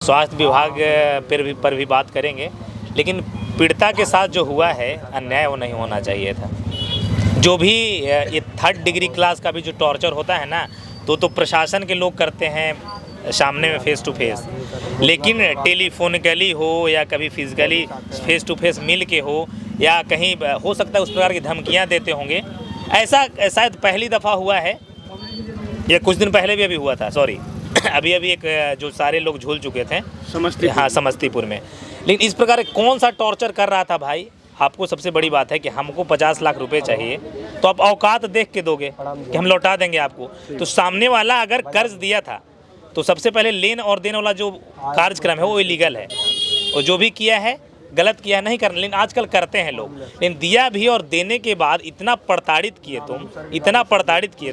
स्वास्थ्य विभाग पर भी बात करेंगे, लेकिन पीड़िता के साथ जो हुआ है अन्याय वो नहीं होना चाहिए था। जो भी ये 3rd डिग्री क्लास का भी जो टॉर्चर होता है ना, तो प्रशासन के लोग करते हैं सामने में फेस टू फेस, लेकिन टेलीफोनिकली हो या कभी फिजिकली फेस टू फेस मिल के हो, या कहीं हो सकता है उस प्रकार की धमकियां देते होंगे। ऐसा शायद पहली दफ़ा हुआ है, या कुछ दिन पहले भी अभी हुआ था, सॉरी अभी एक जो सारे लोग झूल चुके थे समस्तीपुर में। लेकिन इस प्रकार कौन सा टॉर्चर कर रहा था भाई? आपको सबसे बड़ी बात है कि हमको 50 लाख रुपए चाहिए, तो आप औकात देख के दोगे कि हम लौटा देंगे आपको। तो सामने वाला अगर कर्ज दिया था तो सबसे पहले लेन और देने वाला जो कार्यक्रम है वो इलीगल है, और जो भी किया है गलत किया नहीं करना। लेकिन आजकल करते हैं लोग। लेकिन दिया भी और देने के बाद इतना प्रताड़ित किए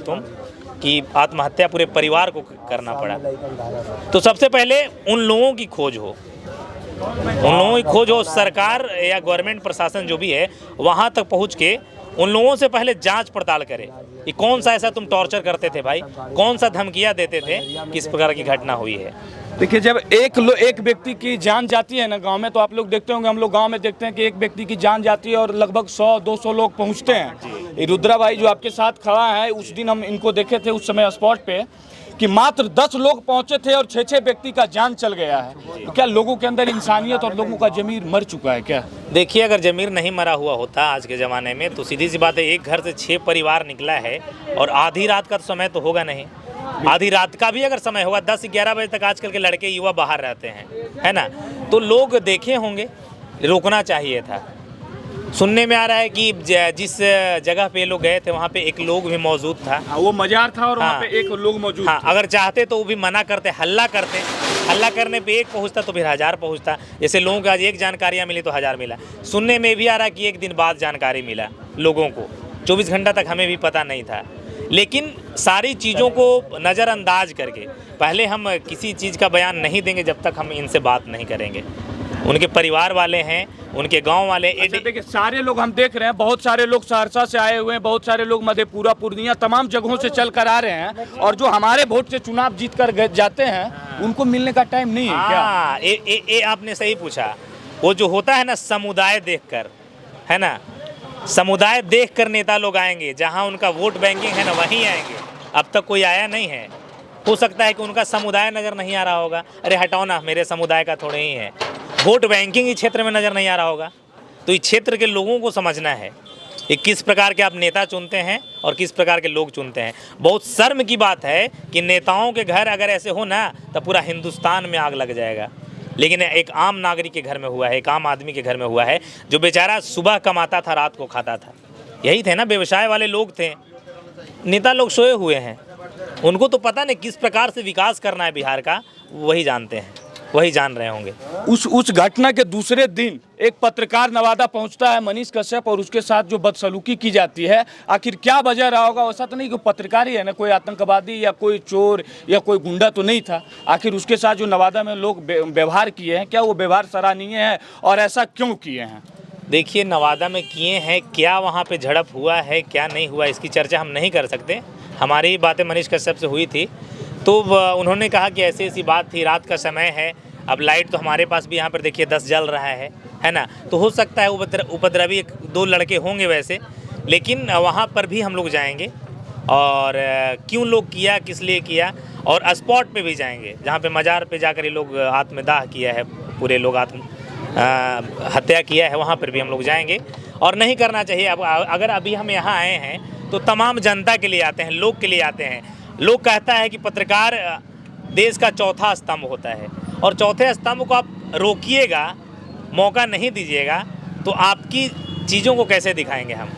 तुम कि आत्महत्या पूरे परिवार को करना पड़ा। तो सबसे पहले उन लोगों की खोज हो, सरकार या गवर्नमेंट प्रशासन जो भी है वहाँ तक पहुँच के उन लोगों से पहले जांच पड़ताल करे कि कौन सा ऐसा तुम टॉर्चर करते थे भाई, कौन सा धमकियाँ देते थे, किस प्रकार की घटना हुई है। देखिए, जब एक व्यक्ति की जान जाती है ना गांव में, तो आप लोग देखते होंगे, हम लोग गांव में देखते हैं कि एक व्यक्ति की जान जाती है और लगभग 100-200 लोग पहुंचते हैं। रुद्रा भाई जो आपके साथ खड़ा है, उस दिन हम इनको देखे थे उस समय स्पॉट पे कि मात्र 10 लोग पहुंचे थे और 6 व्यक्ति का जान चल गया है। तो क्या लोगों के अंदर इंसानियत और लोगों का जमीर मर चुका है क्या? देखिए, अगर जमीर नहीं मरा हुआ होता आज के ज़माने में, तो सीधी सी बात है, एक घर से 6 परिवार निकला है, और आधी रात का तो समय तो होगा नहीं। आधी रात का भी अगर समय होगा, 10-11 बजे तक आजकल के लड़के युवा बाहर रहते हैं, है ना। तो लोग देखे होंगे, रोकना चाहिए था। सुनने में आ रहा है कि जिस जगह पे लोग गए थे वहाँ पे एक लोग भी मौजूद था। वो मजार था और वहाँ पे एक लोग मौजूद था। अगर चाहते तो वो भी मना करते, हल्ला करने पे एक पहुँचता तो फिर 1000 पहुँचता। जैसे लोगों को आज एक जानकारियाँ मिली तो 1000 मिला। सुनने में भी आ रहा है कि एक दिन बाद जानकारी मिला लोगों को, 24 घंटा तक हमें भी पता नहीं था। लेकिन सारी चीज़ों को नज़रअंदाज करके पहले हम किसी चीज़ का बयान नहीं देंगे जब तक हम इनसे बात नहीं करेंगे। उनके परिवार वाले हैं, उनके गांव वाले। अच्छा, देखिए, सारे लोग हम देख रहे हैं, बहुत सारे लोग सहरसा से आए हुए हैं, बहुत सारे लोग मधेपुरा, पूर्णिया, तमाम जगहों से चल कर आ रहे हैं, और जो हमारे वोट से चुनाव जीत कर जाते हैं उनको मिलने का टाइम नहीं है क्या? ये आपने सही पूछा। वो जो होता है ना, समुदाय देखकर, है ना, समुदाय देखकर नेता लोग आएंगे। जहां उनका वोट बैंकिंग है ना, वहीं आएंगे। अब तक कोई आया नहीं है। हो सकता है कि उनका समुदाय नज़र नहीं आ रहा होगा, अरे हटाओ ना, मेरे समुदाय का थोड़े ही है। वोट बैंकिंग इस क्षेत्र में नज़र नहीं आ रहा होगा। तो इस क्षेत्र के लोगों को समझना है कि किस प्रकार के आप नेता चुनते हैं और किस प्रकार के लोग चुनते हैं। बहुत शर्म की बात है कि नेताओं के घर अगर ऐसे हो ना, तो पूरा हिंदुस्तान में आग लग जाएगा। लेकिन एक आम नागरिक के घर में हुआ है, एक आम आदमी के घर में हुआ है, जो बेचारा सुबह कमाता था, रात को खाता था। यही थे ना, व्यवसाय वाले लोग थे। नेता लोग सोए हुए हैं, उनको तो पता नहीं किस प्रकार से विकास करना है बिहार का, वही जानते हैं, वही जान रहे होंगे। उस घटना के दूसरे दिन एक पत्रकार नवादा पहुंचता है, मनीष कश्यप, और उसके साथ जो बदसलूकी की जाती है, आखिर क्या वजह रहा होगा? ऐसा तो नहीं कि पत्रकार ही है ना, कोई आतंकवादी या कोई चोर या कोई गुंडा तो नहीं था। आखिर उसके साथ जो नवादा में लोग व्यवहार किए हैं, क्या वो व्यवहार सराहनीय है, और ऐसा क्यों किए हैं? देखिए, नवादा में किए हैं क्या, वहाँ पे झड़प हुआ है क्या नहीं हुआ, इसकी चर्चा हम नहीं कर सकते। हमारी बातें मनीष कश्यप से हुई थी, तो उन्होंने कहा कि ऐसी ऐसी बात थी, रात का समय है, अब लाइट तो हमारे पास भी यहाँ पर देखिए 10 जल रहा है ना, तो हो सकता है उपद्रवी 1-2 लड़के होंगे वैसे। लेकिन वहाँ पर भी हम लोग जाएंगे, और क्यों लोग किया, किस लिए किया, और स्पॉट पे भी जाएंगे जहाँ पे मज़ार पे जाकर ये लोग आत्मदाह किया है, पूरे लोग हत्या किया है, वहाँ पर भी हम लोग जाएंगे। और नहीं करना चाहिए। अब अगर अभी हम यहाँ आए हैं तो तमाम जनता के लिए आते हैं, लोग के लिए आते हैं। लोग कहता है कि पत्रकार देश का चौथा स्तंभ होता है, और चौथे स्तंभ को आप रोकिएगा, मौका नहीं दीजिएगा, तो आपकी चीज़ों को कैसे दिखाएंगे हम?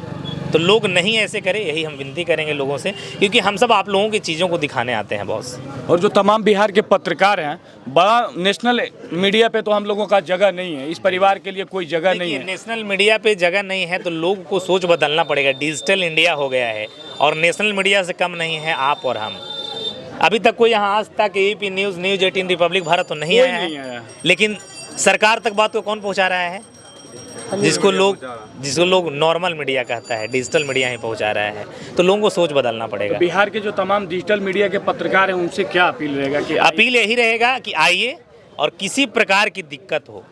तो लोग नहीं ऐसे करें, यही हम विनती करेंगे लोगों से, क्योंकि हम सब आप लोगों की चीज़ों को दिखाने आते हैं बॉस। और जो तमाम बिहार के पत्रकार हैं, बड़ा नेशनल मीडिया पे तो हम लोगों का जगह नहीं है, इस परिवार के लिए कोई जगह नहीं है। नेशनल मीडिया पे जगह नहीं है तो लोगों को सोच बदलना पड़ेगा। डिजिटल इंडिया हो गया है, और नेशनल मीडिया से कम नहीं है आप और हम। अभी तक कोई यहाँ आज तक ABP news, news 18, Republic Bharat तो नहीं आया है, लेकिन सरकार तक बात को कौन पहुँचा रहा है? जिसको लोग नॉर्मल मीडिया कहता है, डिजिटल मीडिया ही पहुंचा रहा है। तो लोगों को सोच बदलना पड़ेगा। तो बिहार के जो तमाम डिजिटल मीडिया के पत्रकार हैं, उनसे क्या अपील रहेगा? कि अपील यही रहेगा कि आइए, और किसी प्रकार की दिक्कत हो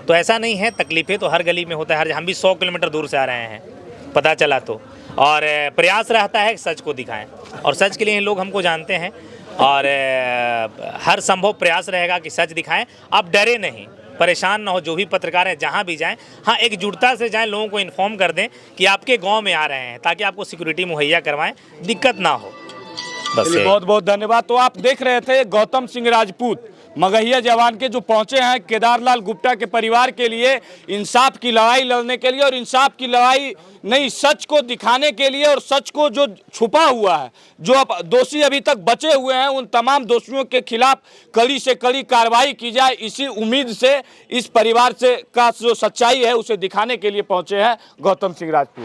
तो ऐसा नहीं है, तकलीफ़ें तो हर गली में होता है, हर हम भी 100 किलोमीटर दूर से आ रहे हैं पता चला तो, और प्रयास रहता है सच को दिखाएं, और सच के लिए लोग हमको जानते हैं, और हर संभव प्रयास रहेगा कि सच दिखाएं। आप डरे नहीं, परेशान ना हो, जो भी पत्रकार हैं जहां भी जाएं, हाँ एकजुटता से जाएं, लोगों को इन्फॉर्म कर दें कि आपके गांव में आ रहे हैं, ताकि आपको सिक्योरिटी मुहैया करवाएं, दिक्कत ना हो। बस बहुत बहुत धन्यवाद। तो आप देख रहे थे गौतम सिंह राजपूत, मगहिया जवान के, जो पहुंचे हैं केदारलाल गुप्ता के परिवार के लिए इंसाफ की लड़ाई लड़ने के लिए, और इंसाफ की लड़ाई नहीं, सच को दिखाने के लिए, और सच को जो छुपा हुआ है, जो अब दोषी अभी तक बचे हुए हैं, उन तमाम दोषियों के खिलाफ कड़ी से कड़ी कार्रवाई की जाए, इसी उम्मीद से इस परिवार से का जो सच्चाई है उसे दिखाने के लिए पहुंचे हैं गौतम सिंह राजपूत।